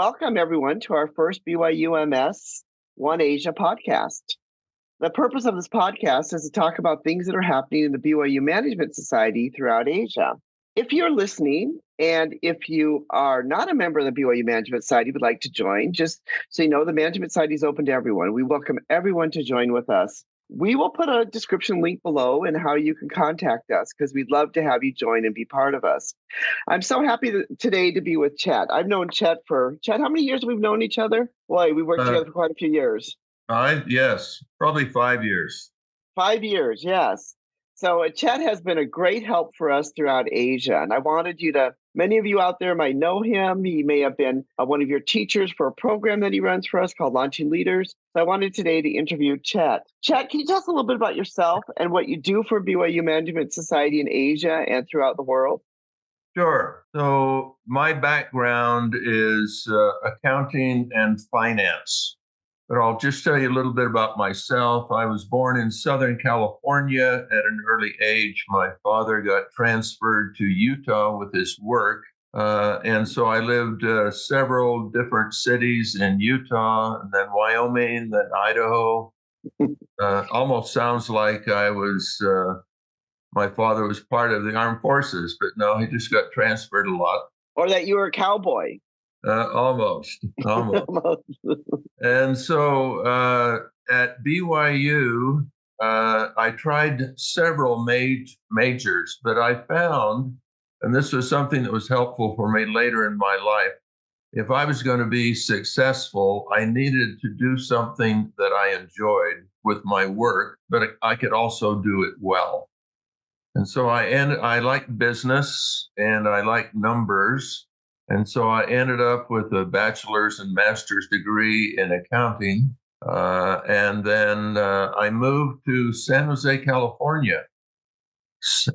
welcome everyone to our first BYU MS Asia podcast. The purpose of this podcast is to talk about things that are happening in the BYU Management Society throughout Asia. If you're listening and if you are not a member of the BYU Management Society, would like to join, just so you know, the Management Society is open to everyone. We welcome everyone to join with us. We will put a description link below and how you can contact us because we'd love to have you join and be part of us. I'm so happy today to be with Chet. I've known Chet, how many years we've known each other? Boy, we worked together for quite a few years. Yes, probably 5 years. 5 years, yes. So Chet has been a great help for us throughout Asia. And I wanted many of you out there might know him. He may have been one of your teachers for a program that he runs for us called Launching Leaders. So I wanted today to interview Chet. Chet, can you tell us a little bit about yourself and what you do for BYU Management Society in Asia and throughout the world? Sure. So my background is accounting and finance. But I'll just tell you a little bit about myself. I was born in Southern California at an early age. My father got transferred to Utah with his work. And so I lived several different cities in Utah, and then Wyoming, then Idaho. Almost sounds like my father was part of the armed forces, but no, he just got transferred a lot. Or that you were a cowboy. Almost. And so at BYU, I tried several majors, but I found, and this was something that was helpful for me later in my life, if I was going to be successful, I needed to do something that I enjoyed with my work, but I could also do it well. And so I like business and I like numbers. And so I ended up with a bachelor's and master's degree in accounting. And then I moved to San Jose, California.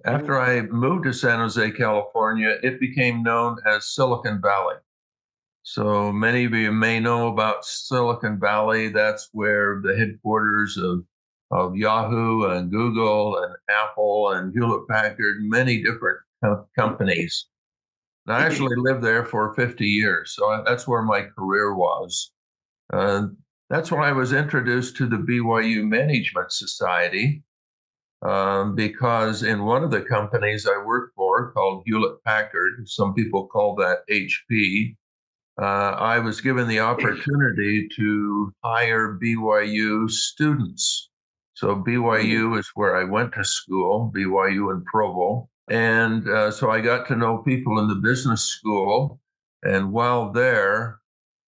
After I moved to San Jose, California, it became known as Silicon Valley. So many of you may know about Silicon Valley. That's where the headquarters of Yahoo and Google and Apple and Hewlett Packard, many different companies. And I actually lived there for 50 years. So that's where my career was. That's when I was introduced to the BYU Management Society because in one of the companies I worked for called Hewlett Packard, some people call that HP, I was given the opportunity to hire BYU students. So BYU is where I went to school, BYU in Provo. And so I got to know people in the business school. And while there,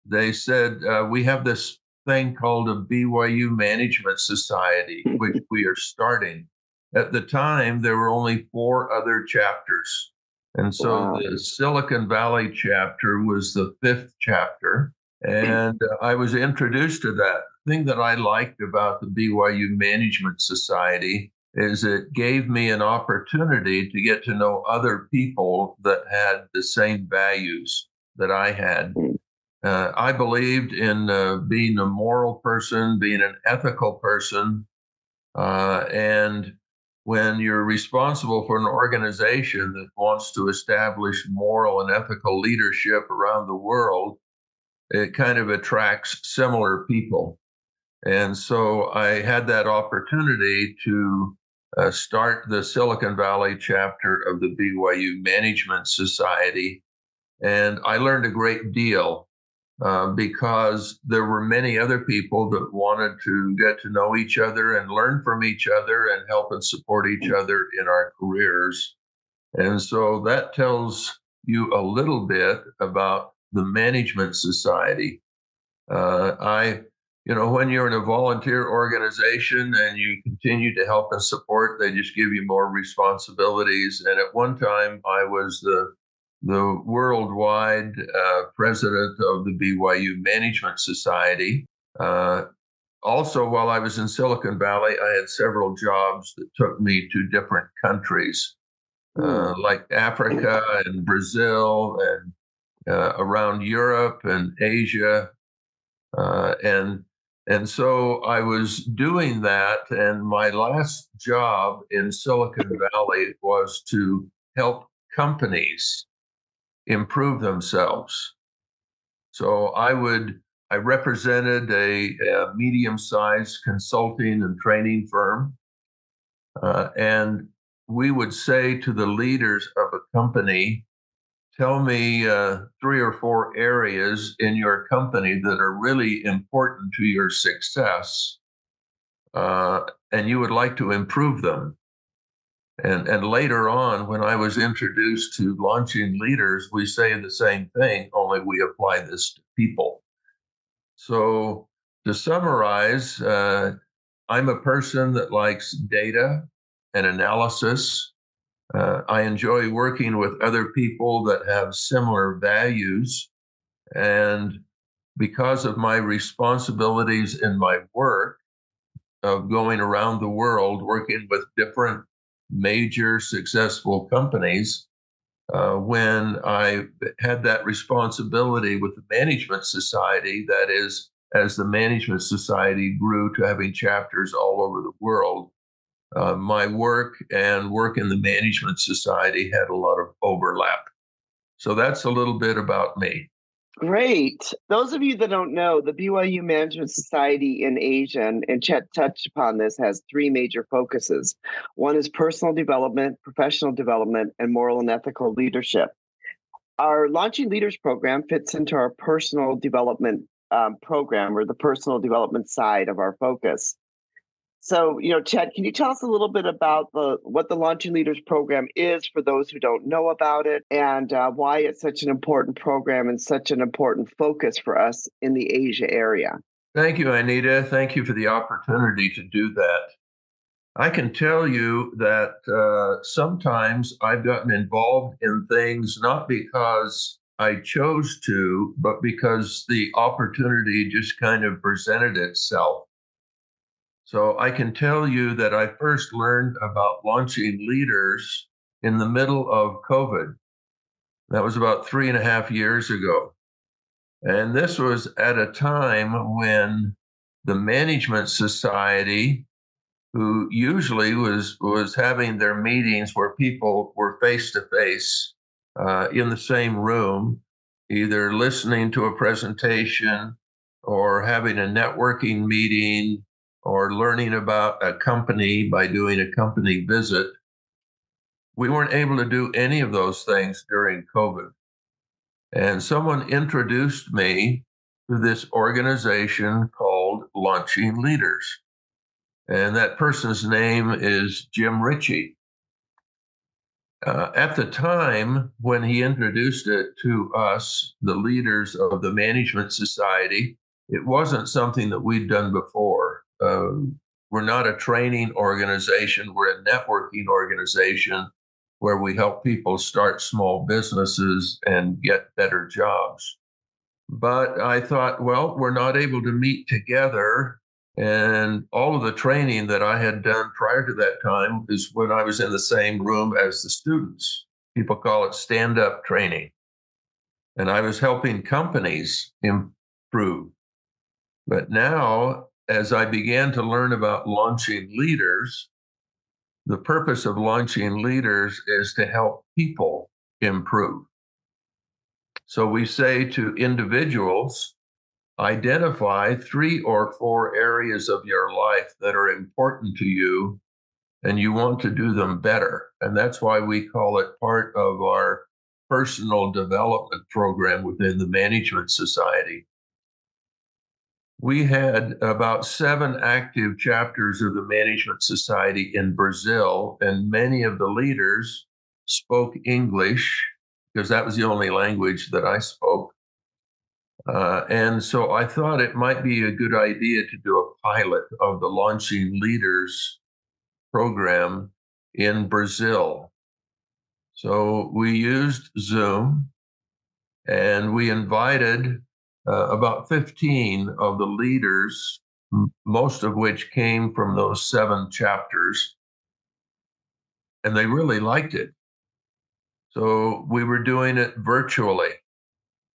they said, we have this thing called a BYU Management Society, which we are starting. At the time, there were only 4 other chapters. And so the Silicon Valley chapter was the 5th chapter. And I was introduced to that. The thing that I liked about the BYU Management Society is it gave me an opportunity to get to know other people that had the same values that I had. I believed in being a moral person, being an ethical person. And when you're responsible for an organization that wants to establish moral and ethical leadership around the world, it kind of attracts similar people. And so I had that opportunity to start the Silicon Valley chapter of the BYU Management Society. And I learned a great deal because there were many other people that wanted to get to know each other and learn from each other and help and support each other in our careers. And so that tells you a little bit about the Management Society. When you're in a volunteer organization and you continue to help and support, they just give you more responsibilities. And at one time, I was the worldwide president of the BYU Management Society. Also, while I was in Silicon Valley, I had several jobs that took me to different countries, like Africa and Brazil and around Europe and Asia. And so I was doing that. And my last job in Silicon Valley was to help companies improve themselves. So I represented a medium-sized consulting and training firm, and we would say to the leaders of a company, tell me 3 or 4 areas in your company that are really important to your success, and you would like to improve them. And later on, when I was introduced to launching leaders, we say the same thing, only we apply this to people. So to summarize, I'm a person that likes data and analysis. I enjoy working with other people that have similar values. And because of my responsibilities in my work of going around the world, working with different major successful companies, when I had that responsibility with the Management Society, that is, as the Management Society grew to having chapters all over the world, my work and work in the Management Society had a lot of overlap. So that's a little bit about me. Great. Those of you that don't know, the BYU Management Society in Asia, and Chet touched upon this, has 3 major focuses. One is personal development, professional development, and moral and ethical leadership. Our Launching Leaders program fits into our personal development program, or the personal development side of our focus. So, Chet, can you tell us a little bit about what the Launching Leaders program is for those who don't know about it, and why it's such an important program and such an important focus for us in the Asia area? Thank you, Anita. Thank you for the opportunity to do that. I can tell you that sometimes I've gotten involved in things not because I chose to, but because the opportunity just kind of presented itself. So I can tell you that I first learned about launching leaders in the middle of COVID. That was about 3.5 years ago. And this was at a time when the Management Society, who usually was having their meetings where people were face to face in the same room, either listening to a presentation or having a networking meeting or learning about a company by doing a company visit. We weren't able to do any of those things during COVID. And someone introduced me to this organization called Launching Leaders. And that person's name is Jim Ritchie. At the time when he introduced it to us, the leaders of the Management Society, it wasn't something that we'd done before. We're not a training organization, we're a networking organization where we help people start small businesses and get better jobs. But I thought, well, we're not able to meet together. And all of the training that I had done prior to that time is when I was in the same room as the students. People call it stand-up training. And I was helping companies improve. But now, as I began to learn about launching leaders, the purpose of launching leaders is to help people improve. So we say to individuals, identify 3 or 4 areas of your life that are important to you and you want to do them better. And that's why we call it part of our personal development program within the Management Society. We had about 7 active chapters of the Management Society in Brazil, and many of the leaders spoke English because that was the only language that I spoke. And so I thought it might be a good idea to do a pilot of the Launching Leaders program in Brazil. So we used Zoom and we invited about 15 of the leaders, most of which came from those 7 chapters, and they really liked it. So we were doing it virtually.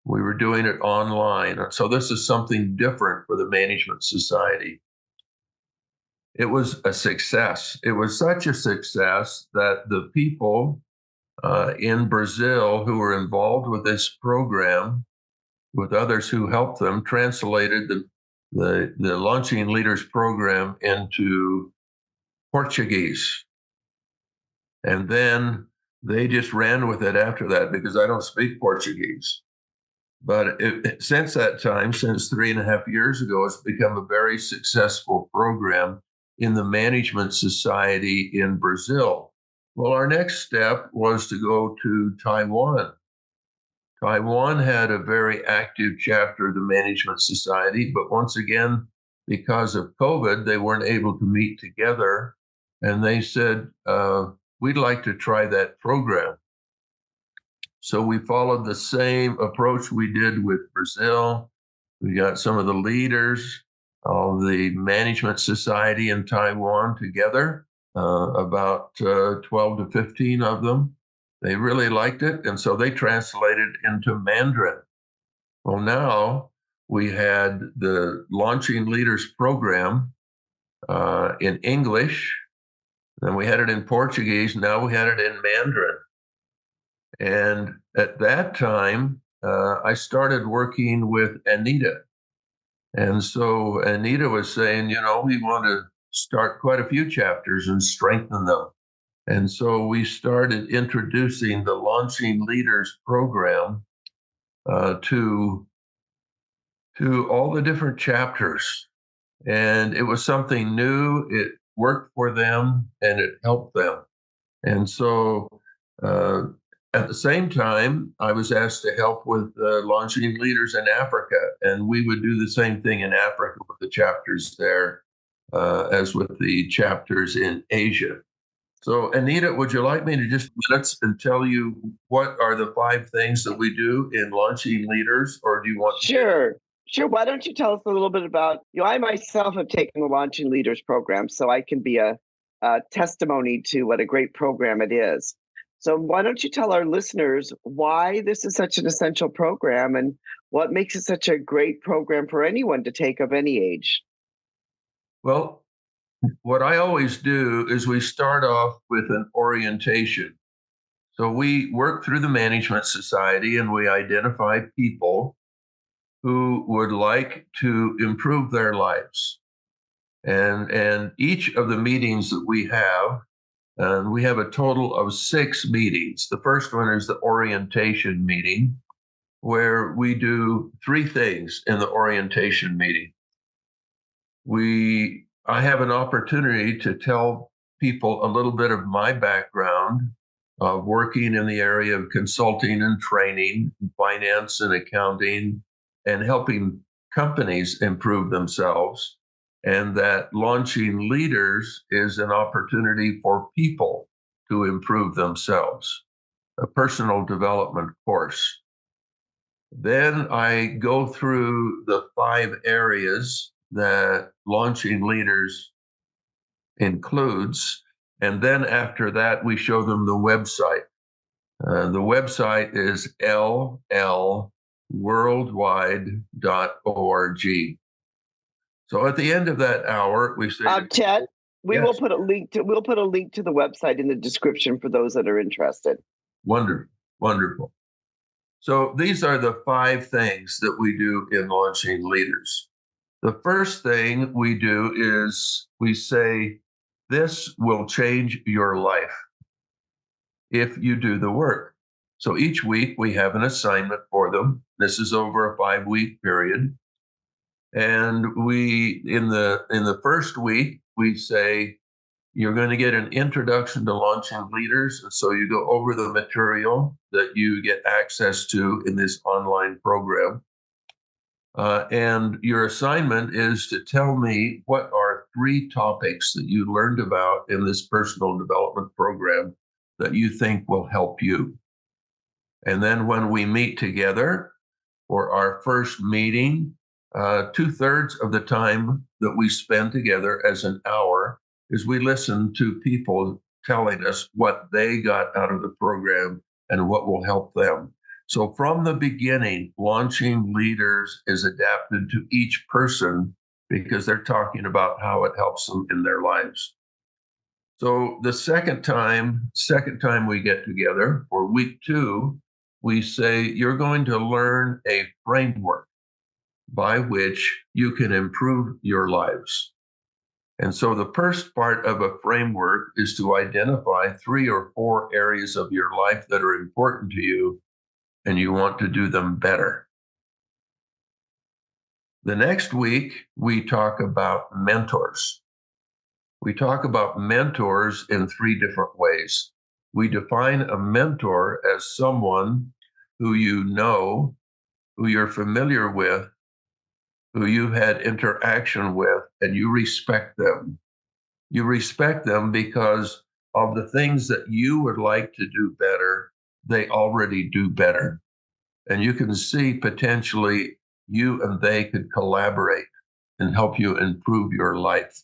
We were doing it online. So this is something different for the Management Society. It was a success. It was such a success that the people in Brazil who were involved with this program with others who helped them, translated the Launching Leaders program into Portuguese. And then they just ran with it after that because I don't speak Portuguese. But since that time, since 3.5 years ago, it's become a very successful program in the Management Society in Brazil. Well, our next step was to go to Taiwan. Taiwan had a very active chapter of the Management Society, but once again, because of COVID, they weren't able to meet together. And they said, we'd like to try that program. So we followed the same approach we did with Brazil. We got some of the leaders of the Management Society in Taiwan together, about 12 to 15 of them. They really liked it, and so they translated into Mandarin. Well, now we had the Launching Leaders program in English, then we had it in Portuguese, now we had it in Mandarin. And at that time, I started working with Anita. And so Anita was saying, we want to start quite a few chapters and strengthen them. And so we started introducing the Launching Leaders program to all the different chapters. And it was something new. It worked for them and it helped them. And so at the same time, I was asked to help with launching leaders in Africa, and we would do the same thing in Africa with the chapters there as with the chapters in Asia. So, Anita, would you like me to just minutes and tell you what are the 5 things that we do in launching leaders, or do you want to? Sure. Why don't you tell us a little bit about, I myself have taken the Launching Leaders program, so I can be a testimony to what a great program it is. So why don't you tell our listeners why this is such an essential program and what makes it such a great program for anyone to take of any age? Well, what I always do is we start off with an orientation. So we work through the Management Society and we identify people who would like to improve their lives. And each of the meetings that we have, and we have a total of 6 meetings. The first one is the orientation meeting, where we do 3 things in the orientation meeting. I have an opportunity to tell people a little bit of my background of working in the area of consulting and training, finance and accounting, and helping companies improve themselves. And that launching leaders is an opportunity for people to improve themselves, a personal development course. Then I go through the 5 areas that launching leaders includes. And then after that, we show them the website. The website is llworldwide.org. So at the end of that hour, we say, Chet, yes. We'll put a link to the website in the description for those that are interested. Wonderful. So these are the 5 things that we do in launching leaders. The first thing we do is we say, this will change your life if you do the work. So each week we have an assignment for them. This is over a 5-week period. And we, in the first week, we say, you're going to get an introduction to launching leaders. And so you go over the material that you get access to in this online program. And your assignment is to tell me what are 3 topics that you learned about in this personal development program that you think will help you. And then when we meet together for our first meeting, 2/3 of the time that we spend together as an hour is we listen to people telling us what they got out of the program and what will help them. So from the beginning, launching leaders is adapted to each person because they're talking about how it helps them in their lives. So the second time we get together for week 2, we say you're going to learn a framework by which you can improve your lives. And so the first part of a framework is to identify 3 or 4 areas of your life that are important to you and you want to do them better. The next week, we talk about mentors. We talk about mentors in 3 different ways. We define a mentor as someone who you know, who you're familiar with, who you've had interaction with, and you respect them. You respect them because of the things that you would like to do better, they already do better. And you can see potentially you and they could collaborate and help you improve your life.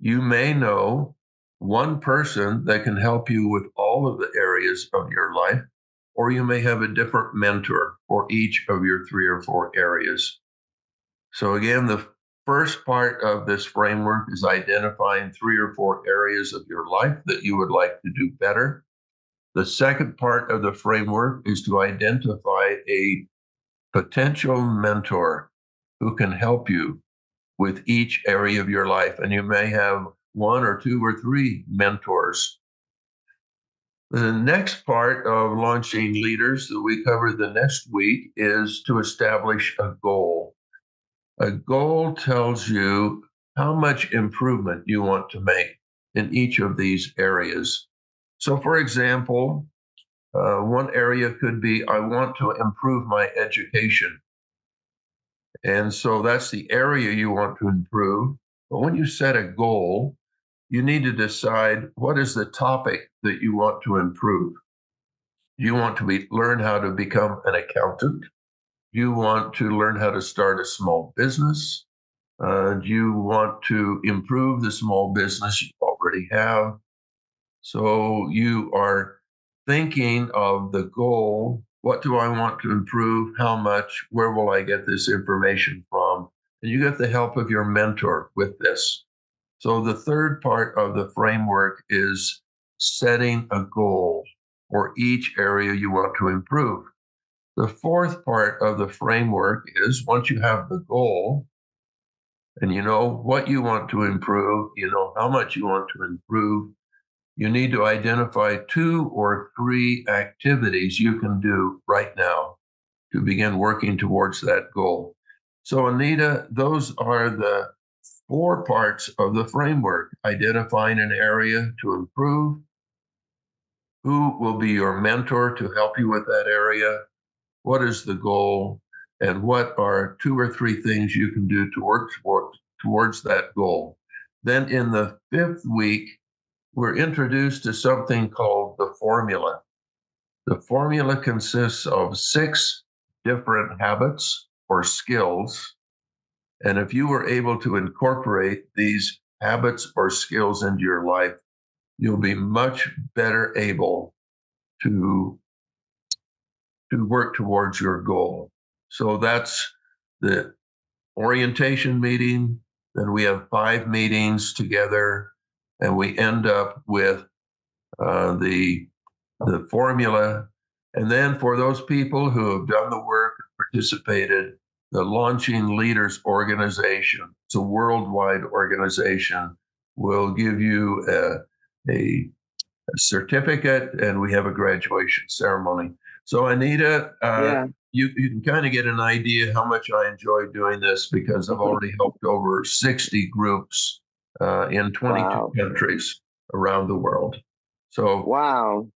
You may know one person that can help you with all of the areas of your life, or you may have a different mentor for each of your 3 or 4 areas. So again, the first part of this framework is identifying 3 or 4 areas of your life that you would like to do better. The second part of the framework is to identify a potential mentor who can help you with each area of your life. And you may have 1 or 2 or 3 mentors. The next part of launching leaders that we cover the next week is to establish a goal. A goal tells you how much improvement you want to make in each of these areas. So, for example, one area could be I want to improve my education. And so that's the area you want to improve. But when you set a goal, you need to decide what is the topic that you want to improve. Do you want to learn how to become an accountant? Do you want to learn how to start a small business? Do you want to improve the small business you already have? So you are thinking of the goal. What do I want to improve? How much? Where will I get this information from? And you get the help of your mentor with this. So the third part of the framework is setting a goal for each area you want to improve. The fourth part of the framework is once you have the goal and you know what you want to improve, you know how much you want to improve, you need to identify 2 or 3 activities you can do right now to begin working towards that goal. So, Anita, those are the 4 parts of the framework: identifying an area to improve, who will be your mentor to help you with that area, what is the goal, and what are 2 or 3 things you can do to work towards that goal. Then in the 5th week, we're introduced to something called the formula. The formula consists of 6 different habits or skills. And if you were able to incorporate these habits or skills into your life, you'll be much better able to work towards your goal. So that's the orientation meeting. Then we have 5 meetings together, and we end up with the formula. And then for those people who have done the work, participated, the Launching Leaders organization, it's a worldwide organization, will give you a certificate, and we have a graduation ceremony. So, Anita, Yeah. you can kind of get an idea how much I enjoy doing this because I've already helped over 60 groups in 22 Wow. countries around the world. So, Wow.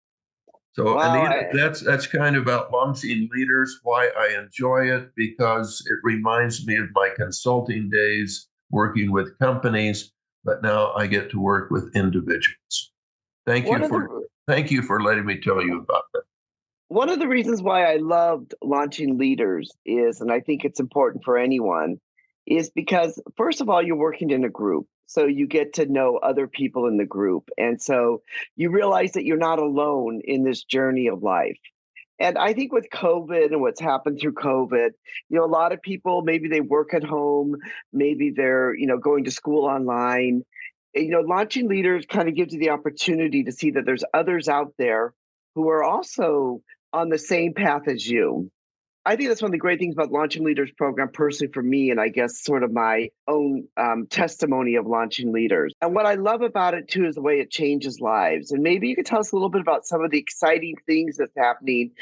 so Wow. Anita, that's kind of about launching leaders. Why I enjoy it because it reminds me of my consulting days working with companies, but now I get to work with individuals. Thank One you of for the thank you for letting me tell you about that. one of the reasons why I loved launching leaders is, and I think it's important for anyone, is because first of all, you're working in a group. So you get to know other people in the group. And so you realize that you're not alone in this journey of life. And I think with COVID and what's happened through COVID, a lot of people, maybe they work at home, maybe they're, going to school online. Launching leaders kind of gives you the opportunity to see that there's others out there who are also on the same path as you. I think that's one of the great things about Launching Leaders program, personally for me, and I guess sort of my own testimony of launching leaders. And what I love about it too is the way it changes lives. And maybe you could tell us a little bit about some of the exciting things that's happening,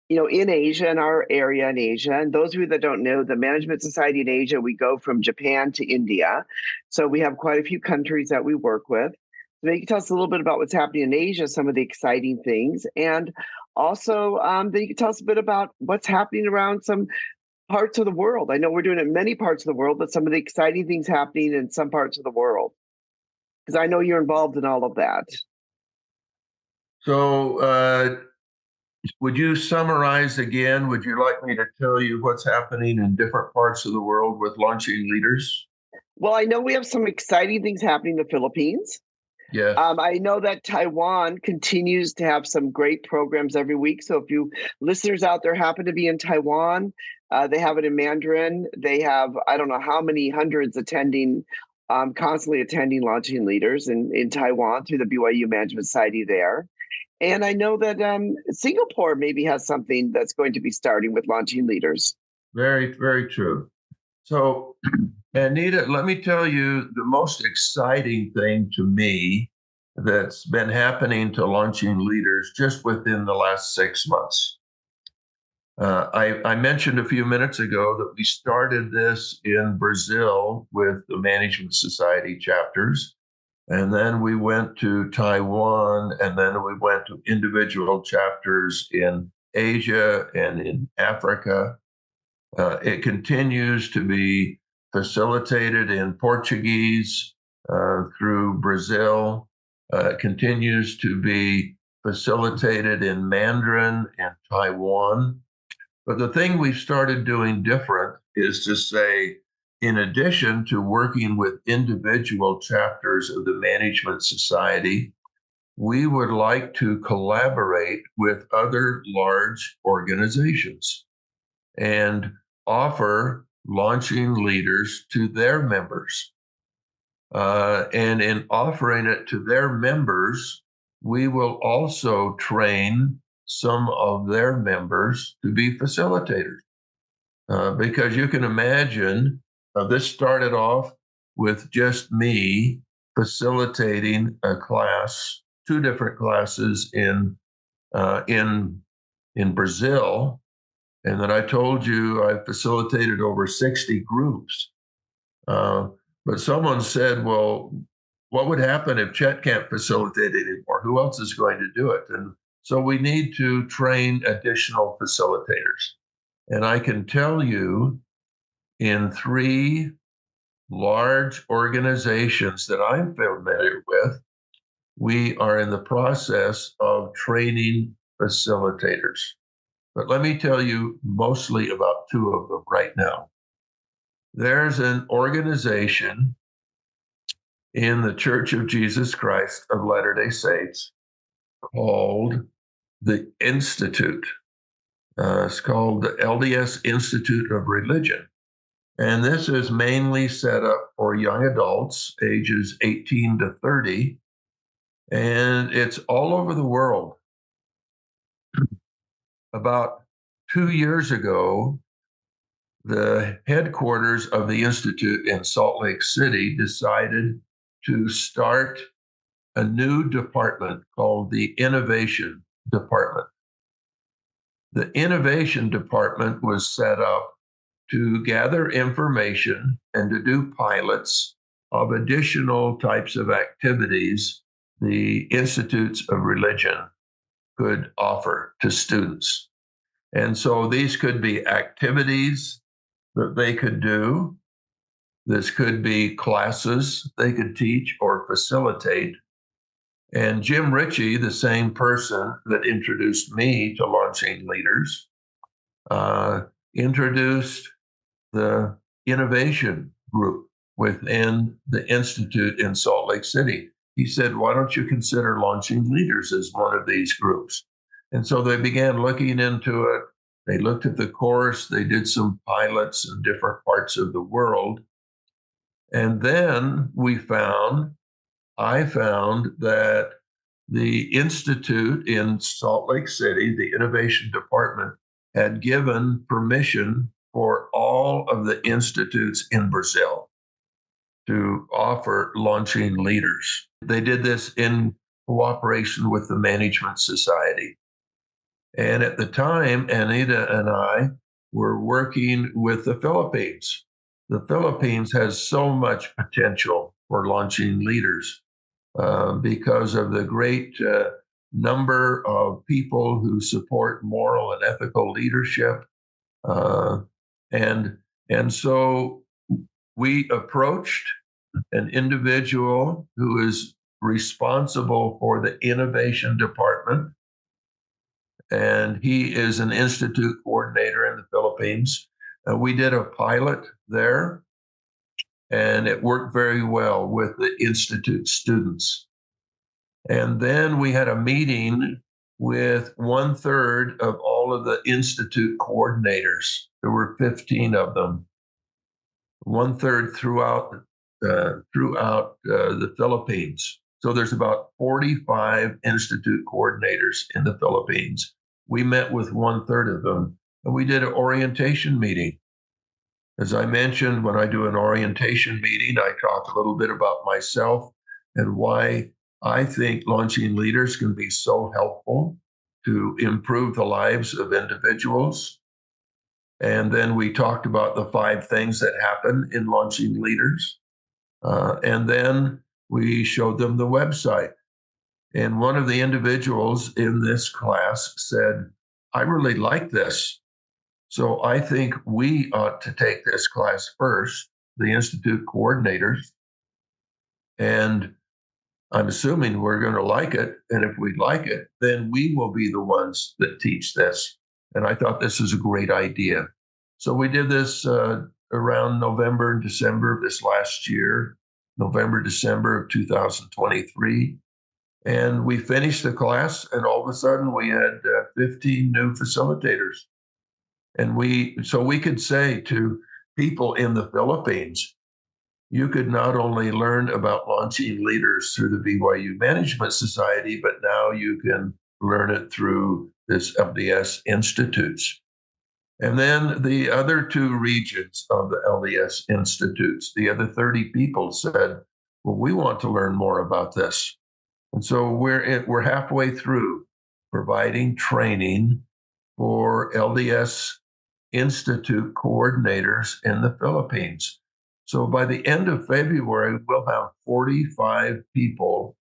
in Asia, in our area in Asia. And those of you that don't know, the Management Society in Asia, we go from Japan to India. So we have quite a few countries that we work with. So maybe you can tell us a little bit about what's happening in Asia, some of the exciting things. And also, then you can tell us a bit about what's happening around some parts of the world. I know we're doing it in many parts of the world, but some of the exciting things happening in some parts of the world, because I know you're involved in all of that. So, would you summarize again? Would you like me to tell you what's happening in different parts of the world with launching leaders? Well, I know we have some exciting things happening in the Philippines. Yes. I know that Taiwan continues to have some great programs every week. So if you listeners out there happen to be in Taiwan, they have it in Mandarin. They have, I don't know how many hundreds attending, constantly attending launching leaders in Taiwan through the BYU Management Society there. And I know that Singapore maybe has something that's going to be starting with launching leaders. Very, very true. So, Anita, let me tell you the most exciting thing to me that's been happening to launching leaders just within the last 6 months. I mentioned a few minutes ago that we started this in Brazil with the Management Society chapters. And then we went to Taiwan, and then we went to individual chapters in Asia and in Africa. It continues to be facilitated in Portuguese through Brazil. It continues to be facilitated in Mandarin in Taiwan. But the thing we've started doing different is to say, in addition to working with individual chapters of the Management Society, we would like to collaborate with other large organizations and offer launching leaders to their members. And in offering it to their members, we will also train some of their members to be facilitators. Because you can imagine this started off with just me facilitating a class, two different classes in Brazil, and then I told you I facilitated over 60 groups. But someone said, "Well, what would happen if Chet can't facilitate anymore? Who else is going to do it?" And so we need to train additional facilitators. And I can tell you, in 3 large organizations that I'm familiar with, we are in the process of training facilitators. But let me tell you mostly about 2 of them right now. There's an organization in the Church of Jesus Christ of Latter-day Saints called the Institute. It's called the LDS Institute of Religion. And this is mainly set up for young adults, ages 18 to 30, and it's all over the world. About 2 years ago, the headquarters of the Institute in Salt Lake City decided to start a new department called the Innovation Department. The Innovation Department was set up to gather information and to do pilots of additional types of activities the institutes of religion could offer to students. And so these could be activities that they could do. This could be classes they could teach or facilitate. And Jim Ritchie, the same person that introduced me to launching leaders, introduced the innovation group within the Institute in Salt Lake City. He said, "Why don't you consider launching leaders as one of these groups?" And so they began looking into it. They looked at the course, they did some pilots in different parts of the world. And then I found that the Institute in Salt Lake City, the Innovation Department, had given permission for all of the institutes in Brazil to offer launching leaders. They did this in cooperation with the Management Society. And at the time, Anita and I were working with the Philippines. The Philippines has so much potential for launching leaders because of the great number of people who support moral and ethical leadership. Uh, and, and so we approached an individual who is responsible for the innovation department, and he is an institute coordinator in the Philippines. We did a pilot there, and it worked very well with the institute students. And then we had a meeting with 1/3 of all of the institute coordinators. There were 15 of them, 1/3 throughout the Philippines. So there's about 45 institute coordinators in the Philippines. We met with 1/3 of them, and we did an orientation meeting. As I mentioned, when I do an orientation meeting, I talk a little bit about myself and why I think launching leaders can be so helpful to improve the lives of individuals. And then we talked about the 5 things that happen in launching leaders. And then we showed them the website. And one of the individuals in this class said, I really like this. So I think we ought to take this class first, the Institute coordinators. And I'm assuming we're going to like it. And if we like it, then we will be the ones that teach this. And I thought this is a great idea. So we did this around November and December of this last year, November, December of 2023. And we finished the class, and all of a sudden we had 15 new facilitators. And so we could say to people in the Philippines, you could not only learn about launching leaders through the BYU Management Society, but now you can learn it through this LDS Institutes. And then the other 2 regions of the LDS Institutes, the other 30 people said, well, we want to learn more about this. And so we're halfway through providing training for LDS Institute coordinators in the Philippines. So by the end of February, we'll have 45 people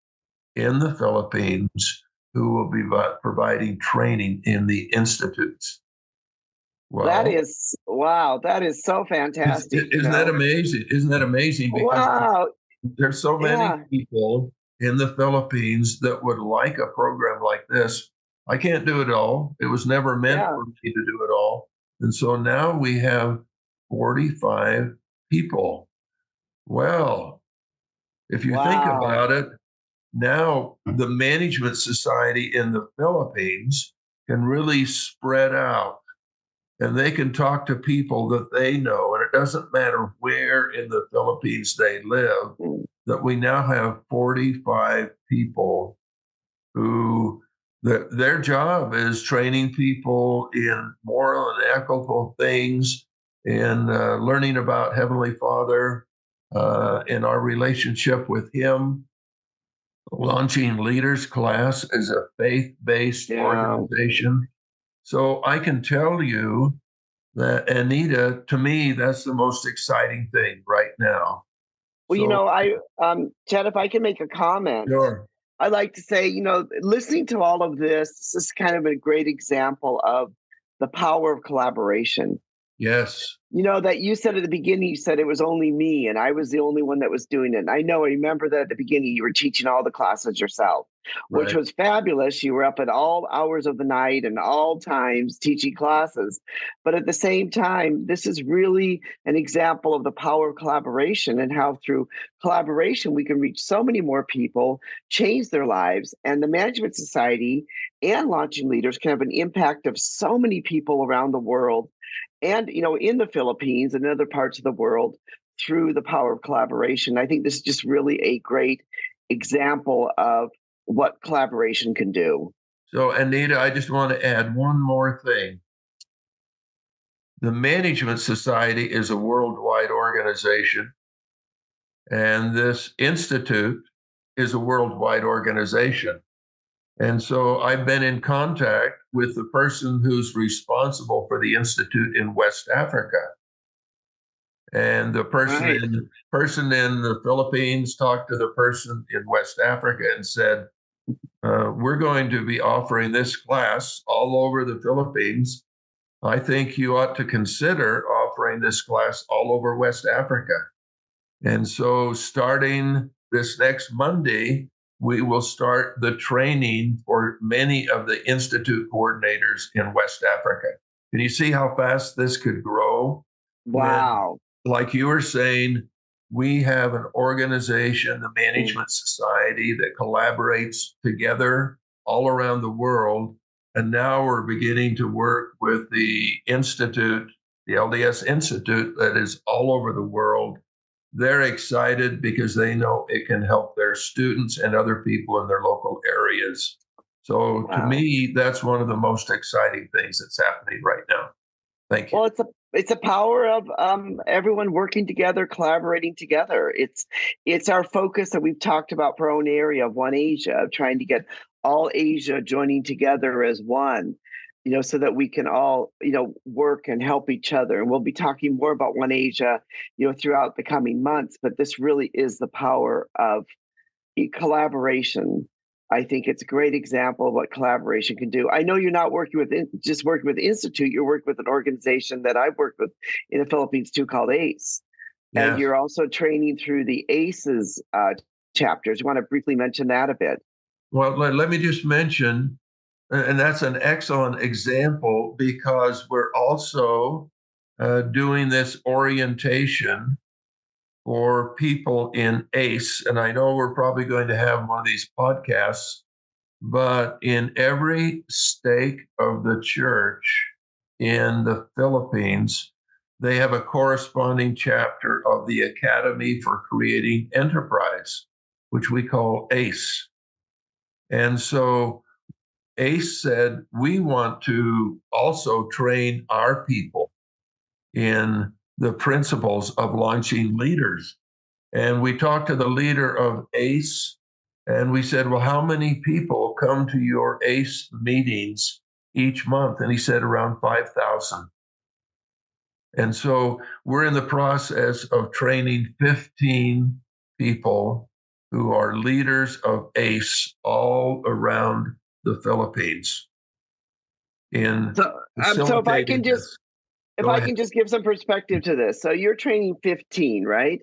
in the Philippines who will be providing training in the institutes. Well, that is so fantastic. Isn't that amazing? Isn't that amazing? Because wow. There's so many people in the Philippines that would like a program like this. I can't do it all. It was never meant for me to do it all. And so now we have 45 people. Well, if you think about it, now the Management Society in the Philippines can really spread out, and they can talk to people that they know. And it doesn't matter where in the Philippines they live, that we now have 45 people who their job is training people in moral and ethical things, in learning about Heavenly Father, in our relationship with Him. Launching Leaders class is a faith-based organization. So I can tell you that, Anita, to me, that's the most exciting thing right now. Well, Chet, if I can make a comment. Sure. I'd like to say, listening to all of this is kind of a great example of the power of collaboration. Yes. That you said at the beginning, you said it was only me and I was the only one that was doing it. And I remember that at the beginning, you were teaching all the classes yourself, which was fabulous. You were up at all hours of the night and all times teaching classes. But at the same time, this is really an example of the power of collaboration and how through collaboration, we can reach so many more people, change their lives. And the Management Society and Launching Leaders can have an impact of so many people around the world. And, in the Philippines and other parts of the world through the power of collaboration. I think this is just really a great example of what collaboration can do. So, Anita, I just want to add one more thing. The Management Society is a worldwide organization, and this institute is a worldwide organization. And so I've been in contact with the person who's responsible for the institute in West Africa. And the person in the Philippines talked to the person in West Africa and said, we're going to be offering this class all over the Philippines. I think you ought to consider offering this class all over West Africa. And so starting this next Monday, we will start the training for many of the institute coordinators in West Africa. Can you see how fast this could grow? Wow. When, like you were saying, we have an organization, the Management Society, that collaborates together all around the world. And now we're beginning to work with the Institute, the LDS Institute, that is all over the world. They're excited because they know it can help their students and other people in their local areas. So to me, that's one of the most exciting things that's happening right now. Thank you. Well, it's a power of everyone working together, collaborating together. It's our focus that we've talked about for our own area of One Asia, of trying to get all Asia joining together as one, so that we can all, work and help each other. And we'll be talking more about One Asia, throughout the coming months. But this really is the power of collaboration. I think it's a great example of what collaboration can do. I know you're not working with just working with the Institute. You're working with an organization that I've worked with in the Philippines too, called ACE. Yes. And you're also training through the ACE's chapters. You want to briefly mention that a bit? Well, let me just mention, and that's an excellent example, because we're also doing this orientation for people in ACE. And I know we're probably going to have one of these podcasts, but in every stake of the church in the Philippines, they have a corresponding chapter of the Academy for Creating Enterprise, which we call ACE. And so ACE said, we want to also train our people in the principles of launching leaders. And we talked to the leader of ACE, and we said, well, how many people come to your ACE meetings each month? And he said around 5,000. And so we're in the process of training 15 people who are leaders of ACE all around the Philippines. So if I can just give some perspective to this. So you're training 15, right?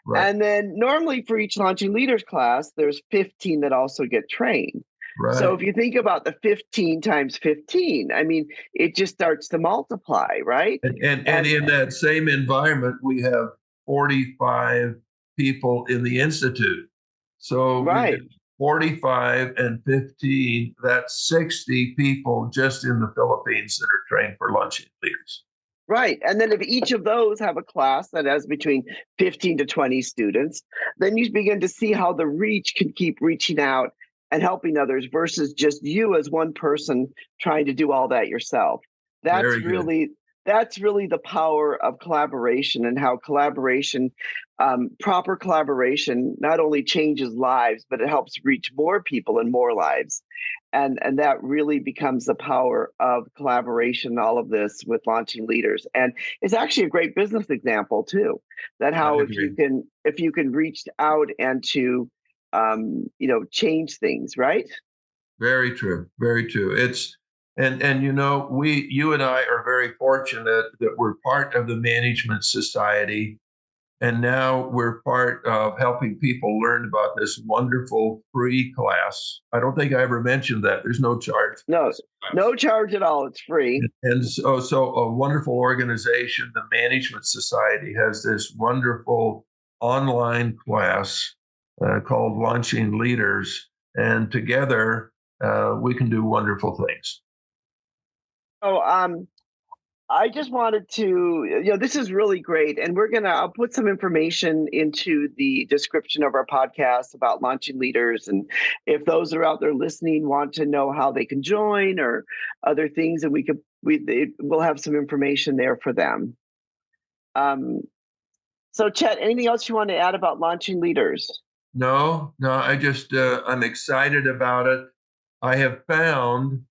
Right. And then normally for each launching leaders class, there's 15 that also get trained. Right. So if you think about the 15 times 15, I mean, it just starts to multiply, right? And in that same environment, we have 45 people in the Institute. So right. 45 and 15, that's 60 people just in the Philippines that are trained for launching leaders. Right. And then if each of those have a class that has between 15 to 20 students, then you begin to see how the reach can keep reaching out and helping others versus just you as one person trying to do all that yourself. That's really the power of collaboration, and how collaboration, proper collaboration, not only changes lives, but it helps reach more people and more lives. And that really becomes the power of collaboration, all of this with launching leaders. And it's actually a great business example too, that how if you can reach out and to change things, right? Very true. Very true. It's and you and I are very fortunate that we're part of the Management Society. And now we're part of helping people learn about this wonderful free class. I don't think I ever mentioned that. There's no charge. No charge at all. It's free. And so a wonderful organization, the Management Society, has this wonderful online class called Launching Leaders. And together we can do wonderful things. So I just wanted to, this is really great. And I'll put some information into the description of our podcast about launching leaders. And if those are out there listening want to know how they can join or other things, and we'll have some information there for them. So Chet, anything else you want to add about launching leaders? No, I just, I'm excited about it. I have found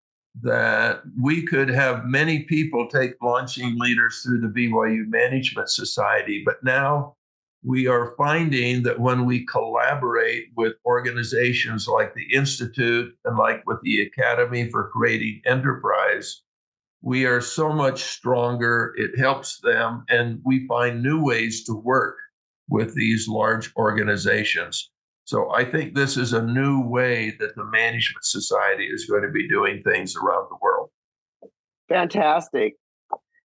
that we could have many people take launching leaders through the BYU Management Society, but now we are finding that when we collaborate with organizations like the Institute and like with the Academy for Creating Enterprise, we are so much stronger. It helps them, and we find new ways to work with these large organizations. So I think this is a new way that the Management Society is going to be doing things around the world. Fantastic.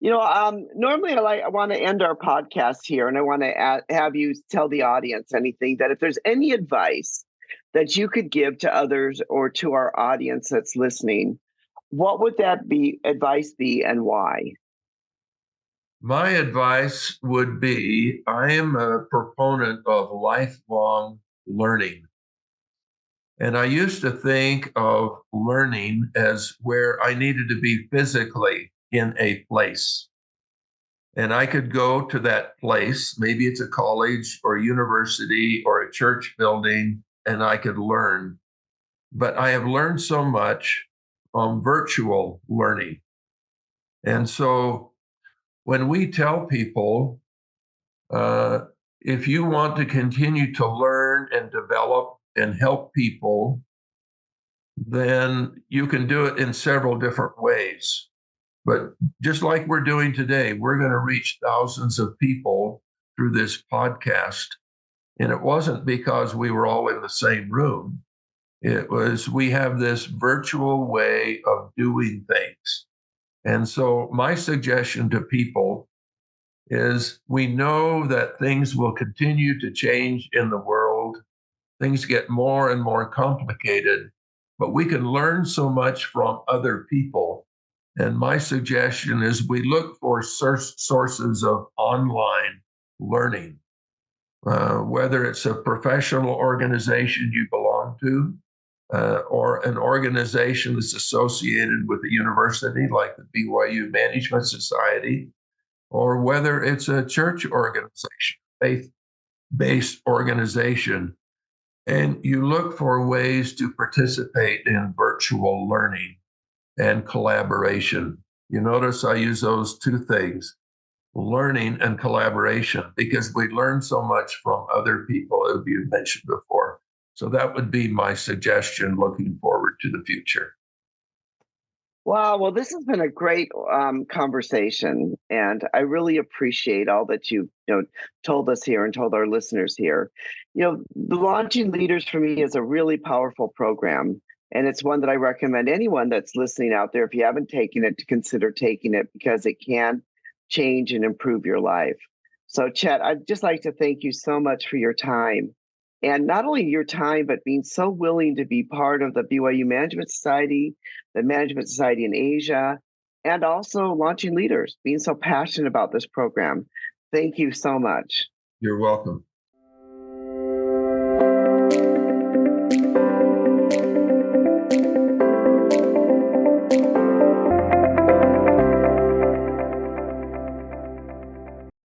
Normally I want to end our podcast here, and I want to have you tell the audience anything that if there's any advice that you could give to others or to our audience that's listening, what would that advice be, and why? My advice would be, I am a proponent of lifelong learning. And I used to think of learning as where I needed to be physically in a place. And I could go to that place, maybe it's a college or a university or a church building, and I could learn. But I have learned so much from virtual learning. And so when we tell people, if you want to continue to learn and develop and help people, then you can do it in several different ways. But just like we're doing today, we're going to reach thousands of people through this podcast. And it wasn't because we were all in the same room. It was, we have this virtual way of doing things. And so my suggestion to people is, we know that things will continue to change in the world. Things get more and more complicated, but we can learn so much from other people. And my suggestion is we look for sources of online learning, whether it's a professional organization you belong to, or an organization that's associated with a university like the BYU Management Society, or whether it's a church organization, faith-based organization. And you look for ways to participate in virtual learning and collaboration. You notice I use those two things, learning and collaboration, because we learn so much from other people, as you mentioned before. So that would be my suggestion looking forward to the future. Wow. Well, this has been a great conversation, and I really appreciate all that you told us here and told our listeners here. The Launching Leaders for me is a really powerful program, and it's one that I recommend anyone that's listening out there, if you haven't taken it, to consider taking it, because it can change and improve your life. So, Chet, I'd just like to thank you so much for your time. And not only your time, but being so willing to be part of the BYU Management Society, the Management Society in Asia, and also Launching Leaders, being so passionate about this program. Thank you so much. You're welcome.